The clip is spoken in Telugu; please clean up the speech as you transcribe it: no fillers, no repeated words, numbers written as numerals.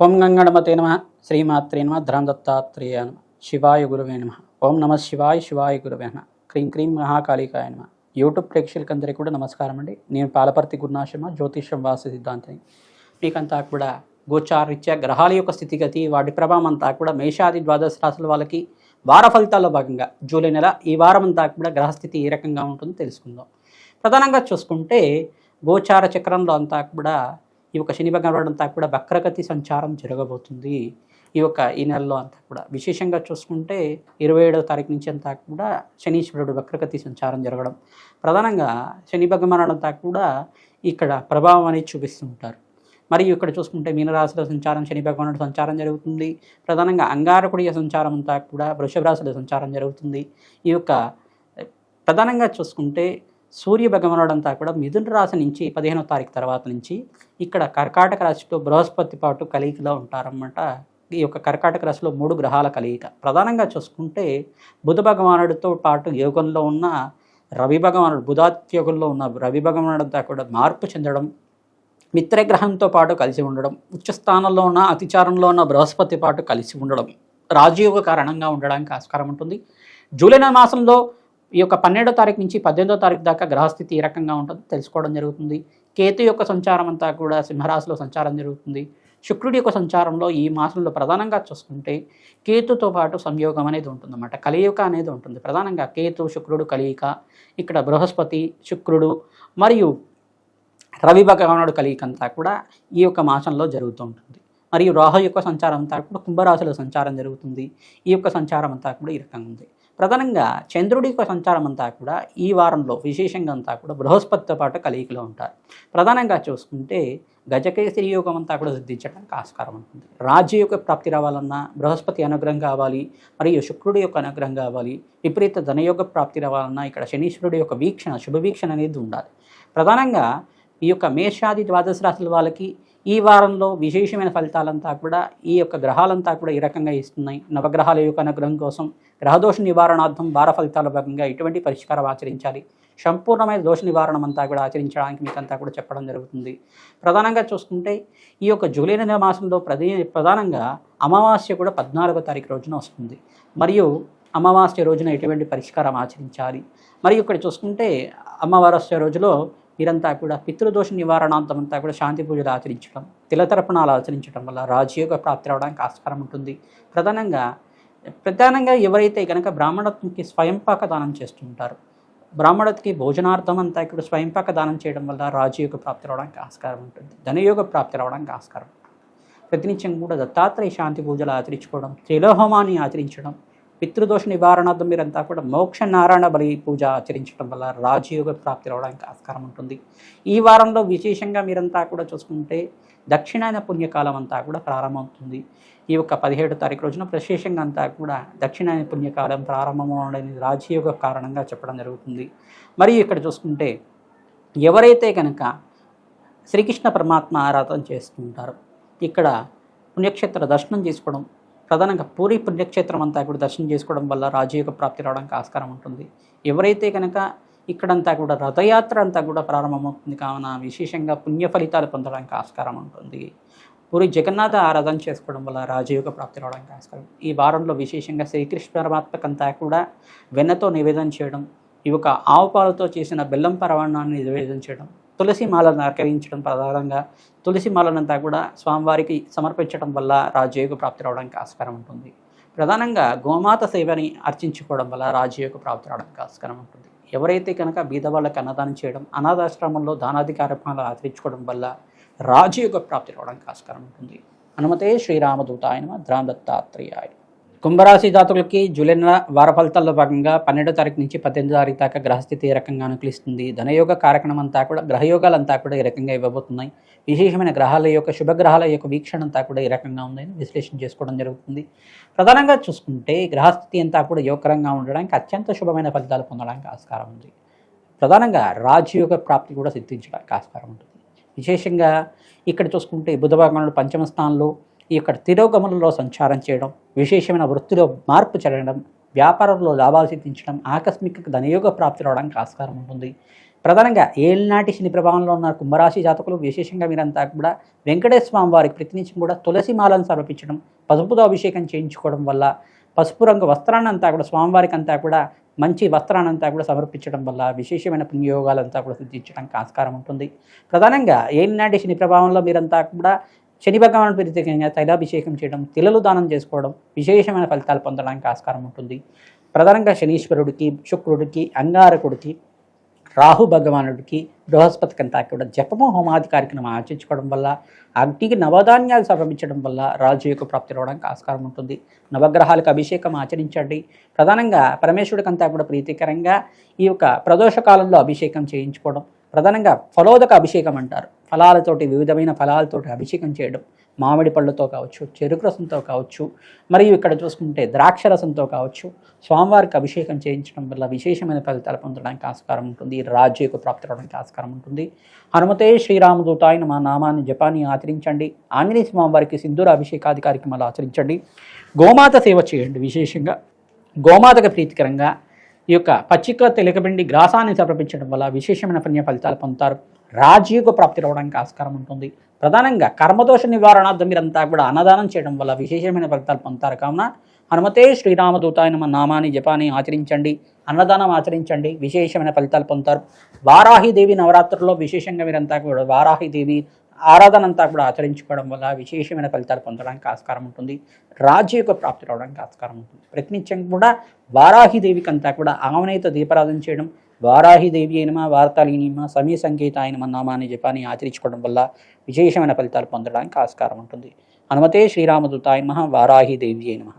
ఓం గంగణమతే నమ శ్రీమాత్రే నమ ధరం దత్తాత్రేయ నమ శివాయ గురువే నమ. ఓం నమ శివాయ శివాయ గురువే నమ. క్రీం క్రీం మహాకాళికాయ నమ. యూట్యూబ్ ప్రేక్షకులందరికీ కూడా నమస్కారం అండి. నేను పాలపర్తి గురునాశర్మ, జ్యోతిష్యం వాస్తు సిద్ధాంతిని. మీకంతా కూడా గోచారరీత్యా గ్రహాల యొక్క స్థితిగతి, వాటి ప్రభావం అంతా కూడా మేషాది ద్వాదశ రాశుల వాళ్ళకి వార ఫలితాల్లో భాగంగా జూలై నెల ఈ వారం అంతా కూడా గ్రహస్థితి ఏ రకంగా ఉంటుందో తెలుసుకుందాం. ప్రధానంగా చూసుకుంటే గోచార చక్రంలో అంతా కూడా ఈ యొక్క శని భగవానుడు అంతా కూడా వక్రగతి సంచారం జరగబోతుంది. ఈ నెలలో అంతా కూడా విశేషంగా చూసుకుంటే 27వ తారీఖు నుంచి అంతా కూడా శనీశ్వరుడు వక్రగతి సంచారం జరగడం, ప్రధానంగా శని భగవానుడు అంతా కూడా ఇక్కడ ప్రభావం అనేది చూపిస్తూ ఉంటారు. మరియు ఇక్కడ చూసుకుంటే మీనరాశిలో సంచారం శని భగవానుడు సంచారం జరుగుతుంది. ప్రధానంగా అంగారకుడి సంచారం అంతా కూడా వృషభ రాశిలో సంచారం జరుగుతుంది. ప్రధానంగా చూసుకుంటే సూర్య భగవానుడు అంతా కూడా మిథున రాశి నుంచి 15వ తారీఖు తర్వాత నుంచి ఇక్కడ కర్కాటక రాశిలో బృహస్పతి పాటు కలియికలో ఉంటారన్నమాట. ఈ యొక్క కర్కాటక రాశిలో 3 గ్రహాల కలియిక. ప్రధానంగా చూసుకుంటే బుధ భగవానుడితో పాటు యోగంలో ఉన్న రవి భగవానుడు, బుధాత్య యోగంలో ఉన్న రవి భగవానుడు అంతా కూడా మార్పు చెందడం, మిత్రగ్రహంతో పాటు కలిసి ఉండడం, ఉచ్చస్థానంలో ఉన్న అతిచారంలో ఉన్న బృహస్పతి పాటు కలిసి ఉండడం రాజయోగ కారణంగా ఉండడానికి ఆస్కారం ఉంటుంది. జూలై మాసంలో ఈ యొక్క 12వ తారీఖు నుంచి 18వ తారీఖు దాకా గ్రహస్థితి ఏ రకంగా ఉంటుందో తెలుసుకోవడం జరుగుతుంది. కేతు యొక్క సంచారం అంతా కూడా సింహరాశిలో సంచారం జరుగుతుంది. శుక్రుడి యొక్క సంచారంలో ఈ మాసంలో ప్రధానంగా చూసుకుంటే కేతుతో పాటు సంయోగం అనేది ఉంటుందన్నమాట, కలియుక అనేది ఉంటుంది. ప్రధానంగా కేతు శుక్రుడు కలియిక, ఇక్కడ బృహస్పతి శుక్రుడు మరియు రవి భగవానుడు కలియిక అంతా కూడా ఈ యొక్క మాసంలో జరుగుతూ ఉంటుంది. మరియు రాహు యొక్క సంచారం అంతా కూడా కుంభరాశిలో సంచారం జరుగుతుంది. ఈ యొక్క సంచారం అంతా కూడా ఈ రకంగా ఉంది. ప్రధానంగా చంద్రుడి యొక్క సంచారం అంతా కూడా ఈ వారంలో విశేషంగా అంతా కూడా బృహస్పతితో పాటు కలియికలో ఉంటారు. ప్రధానంగా చూసుకుంటే గజకేసరి యోగం అంతా కూడా సిద్ధించడానికి ఆస్కారం ఉంటుంది. రాజ్యయోగ ప్రాప్తి రావాలన్నా బృహస్పతి అనుగ్రహం కావాలి, మరియు శుక్రుడి యొక్క అనుగ్రహం కావాలి. విపరీత ధనయోగ ప్రాప్తి రావాలన్నా ఇక్కడ శనీశ్వరుడి యొక్క వీక్షణ, శుభ వీక్షణ అనేది ఉండాలి. ప్రధానంగా ఈ యొక్క మేషాది ద్వాదశ రాశుల వాళ్ళకి ఈ వారంలో విశేషమైన ఫలితాలంతా కూడా ఈ యొక్క గ్రహాలంతా కూడా ఈ రకంగా ఇస్తున్నాయి. నవగ్రహాల యొక్క అనుగ్రహం కోసం గ్రహదోష నివారణార్థం వార ఫలితాల భాగంగా ఎటువంటి పరిష్కారం ఆచరించాలి, సంపూర్ణమైన దోష నివారణం అంతా కూడా ఆచరించడానికి మీకు అంతా కూడా చెప్పడం జరుగుతుంది. ప్రధానంగా చూసుకుంటే ఈ యొక్క జూలై నెల మాసంలో ప్రధానంగా అమావాస్య కూడా 14వ తారీఖు రోజున వస్తుంది. మరియు అమావాస్య రోజున ఎటువంటి పరిష్కారం ఆచరించాలి. మరియు ఇక్కడ చూసుకుంటే అమావాస్య రోజులో మీరంతా కూడా పితృదోష నివారణాంతం అంతా కూడా శాంతి పూజలు ఆచరించడం, తిలతర్పణాలు ఆచరించడం వల్ల రాజయోగ ప్రాప్తి రావడానికి ఆస్కారం ఉంటుంది. ప్రధానంగా ఎవరైతే కనుక బ్రాహ్మణత్వకి స్వయంపాక దానం చేస్తుంటారో, బ్రాహ్మణత్కి భోజనార్థం అంతా కూడా స్వయంపాక దానం చేయడం వల్ల రాజయోగ ప్రాప్తి రావడానికి ఆస్కారం ఉంటుంది. ధనయోగ ప్రాప్తి రావడానికి ఆస్కారం ఉంటుంది. ప్రతినిత్యం కూడా దత్తాత్రేయ శాంతి పూజలు ఆచరించుకోవడం, త్రిలోహోమాన్ని ఆచరించడం, పితృదోష నివారణార్థం మీరంతా కూడా మోక్ష నారాయణ బలి పూజ ఆచరించడం వల్ల రాజయోగ ప్రాప్తి రావడానికి ఆస్కారం ఉంటుంది. ఈ వారంలో విశేషంగా మీరంతా కూడా చూసుకుంటే దక్షిణాయన పుణ్యకాలం అంతా కూడా ప్రారంభమవుతుంది. ఈ యొక్క 17వ తారీఖు రోజున విశేషంగా అంతా కూడా దక్షిణాయన పుణ్యకాలం ప్రారంభమవడానికి రాజయోగ కారణంగా చెప్పడం జరుగుతుంది. మరియు ఇక్కడ చూసుకుంటే ఎవరైతే కనుక శ్రీకృష్ణ పరమాత్మ ఆరాధన చేస్తుంటారో ఇక్కడ పుణ్యక్షేత్ర దర్శనం చేసుకోవడం, ప్రధానంగా పూరి పుణ్యక్షేత్రం అంతా కూడా దర్శనం చేసుకోవడం వల్ల రాజయోగ ప్రాప్తి రావడానికి ఆస్కారం ఉంటుంది. ఎవరైతే కనుక ఇక్కడంతా కూడా రథయాత్ర అంతా కూడా ప్రారంభమవుతుంది కావున విశేషంగా పుణ్య ఫలితాలు పొందడానికి ఆస్కారం ఉంటుంది. పూరి జగన్నాథ ఆరాధన చేసుకోవడం వల్ల రాజయోగ ప్రాప్తి రావడానికి ఆస్కారం. ఈ వారంలో విశేషంగా శ్రీకృష్ణ పరమాత్మకంతా కూడా వెన్నతో నివేదన చేయడం, ఈ యొక్క ఆవు పాలతో చేసిన బెల్లం పరవాణాన్ని నివేదన చేయడం, తులసి మాలను అలంకరించడం, ప్రధానంగా తులసి మాలనంతా కూడా స్వామివారికి సమర్పించడం వల్ల రాజయోగ ప్రాప్తి రావడానికి ఆస్కారం ఉంటుంది. ప్రధానంగా గోమాత సేవని అర్చించుకోవడం వల్ల రాజయోగ ప్రాప్తి రావడానికి ఆస్కారం ఉంటుంది. ఎవరైతే కనుక బీద వాళ్ళకి అన్నదానం చేయడం, అనాథాశ్రమంలో దానాది కార్యక్రమాలు ఆచరించుకోవడం వల్ల రాజయోగ ప్రాప్తి రావడానికి ఆస్కారం ఉంటుంది. హనుమతే శ్రీరామదూతాయ నమః. ధరం దత్తాత్రేయాయ. కుంభరాశి జాతకులకి జూలై నెల వార ఫలితాల్లో భాగంగా 12వ తారీఖు నుంచి 18వ తారీఖు దాకా గ్రహస్థితి ఏ రకంగా అనుకూలిస్తుంది, ధనయోగ కార్యక్రమం అంతా కూడా గ్రహయోగాలంతా కూడా ఈ రకంగా ఇవ్వబోతున్నాయి. విశేషమైన గ్రహాల యొక్క శుభగ్రహాల యొక్క వీక్షణ అంతా కూడా ఈ రకంగా ఉందని విశ్లేషణ చేసుకోవడం జరుగుతుంది. ప్రధానంగా చూసుకుంటే గ్రహస్థితి అంతా కూడా యోగకరంగా ఉండడానికి అత్యంత శుభమైన ఫలితాలు పొందడానికి ఆస్కారం ఉంది. ప్రధానంగా రాజయోగ ప్రాప్తి కూడా సిద్ధించడానికి ఆస్కారం ఉంటుంది. విశేషంగా ఇక్కడ చూసుకుంటే బుధ భగవానుడు 5వ స్థానంలో ఈ యొక్క తిరోగమనంలో సంచారం చేయడం, విశేషమైన వృత్తిలో మార్పు జరగడం, వ్యాపారంలో లాభాలు సిద్ధించడం, ఆకస్మిక ధనయోగ ప్రాప్తి రావడానికి ఆస్కారం ఉంటుంది. ప్రధానంగా ఏళ్ళనాటి శని ప్రభావంలో ఉన్న కుంభరాశి జాతకులు విశేషంగా మీరంతా కూడా వెంకటేశ్వర స్వామి వారికి ప్రతినిత్యం కూడా తులసి మాలను సమర్పించడం, పసుపుతో అభిషేకం చేయించుకోవడం వల్ల, పసుపు రంగు వస్త్రాన్ని అంతా కూడా స్వామివారికి అంతా కూడా మంచి వస్త్రాన్నంతా కూడా సమర్పించడం వల్ల విశేషమైన పుణ్యయోగాలంతా కూడా సిద్ధించడానికి ఆస్కారం ఉంటుంది. ప్రధానంగా ఏలినాటి శని ప్రభావంలో మీరంతా కూడా శని భగవాను ప్రత్యేకంగా తైలాభిషేకం చేయడం, తిలలు దానం చేసుకోవడం విశేషమైన ఫలితాలు పొందడానికి ఆస్కారం ఉంటుంది. ప్రధానంగా శనీశ్వరుడికి, శుక్రుడికి, అంగారకుడికి, రాహు భగవానుడికి, బృహస్పతికి అంతా కూడా జపము హోమాది కార్యక్రమం ఆచరించుకోవడం వల్ల, అగ్నికి నవధాన్యాలు సమర్పించడం వల్ల రాజయోగ ప్రాప్తి రావడానికి ఆస్కారం ఉంటుంది. నవగ్రహాలకు అభిషేకం ఆచరించండి. ప్రధానంగా పరమేశ్వరుడికి అంతా కూడా ప్రీతికరంగా ఈ యొక్క ప్రదోష కాలంలో అభిషేకం చేయించుకోవడం, ప్రధానంగా ఫలోదక అభిషేకం అంటారు. ఫలాలతోటి వివిధమైన ఫలాలతోటి అభిషేకం చేయడం, మామిడి పళ్ళతో కావచ్చు, చెరుకు రసంతో కావచ్చు, మరియు ఇక్కడ చూసుకుంటే ద్రాక్ష రసంతో కావచ్చు, స్వామివారికి అభిషేకం చేయించడం వల్ల విశేషమైన ఫలితాలు పొందడానికి ఆస్కారం ఉంటుంది. రాజ్యకు ప్రాప్తి రావడానికి ఆస్కారం ఉంటుంది. హనుమతే శ్రీరామదూతాయ నమ నామాన్ని జపాన్ని ఆచరించండి. ఆంజనేయ స్వామివారికి సింధూర అభిషేకాది కార్యక్రమాలు ఆచరించండి. గోమాత సేవ చేయండి. విశేషంగా గోమాతకు ప్రీతికరంగా ఈ యొక్క పచ్చిక తెలకబిండి గ్రాసాన్ని సమర్పించడం వల్ల విశేషమైన పుణ్య ఫలితాలు పొందుతారు. రాజయోగ ప్రాప్తి రావడానికి ఆస్కారం ఉంటుంది. ప్రధానంగా కర్మదోష నివారణార్థం మీరంతా కూడా అన్నదానం చేయడం వల్ల విశేషమైన ఫలితాలు పొందుతారు. కావున హనుమతే శ్రీరామదూతాయ నమ నామాన్ని జపాన్ని ఆచరించండి, అన్నదానం ఆచరించండి, విశేషమైన ఫలితాలు పొందుతారు. వారాహిదేవి నవరాత్రుల్లో విశేషంగా మీరంతా కూడా వారాహిదేవి ఆరాధన అంతా కూడా ఆచరించుకోవడం వల్ల విశేషమైన ఫలితాలు పొందడానికి ఆస్కారం ఉంటుంది. రాజ్యయోగ ప్రాప్తి రావడానికి ఆస్కారం ఉంటుంది. ప్రతినిత్యం కూడా వారాహిదేవికి అంతా కూడా ఆవనేత దీపారాధన చేయడం, వారాహిదేవి అయినమా వార్తాలీనిమా సమయ సంకేత అయినమా నామాన్ని జపాన్ని ఆచరించుకోవడం వల్ల విశేషమైన ఫలితాలు పొందడానికి ఆస్కారం ఉంటుంది. హనుమతే శ్రీరామదూతాయ నమః. వారాహిదేవి అయినమా.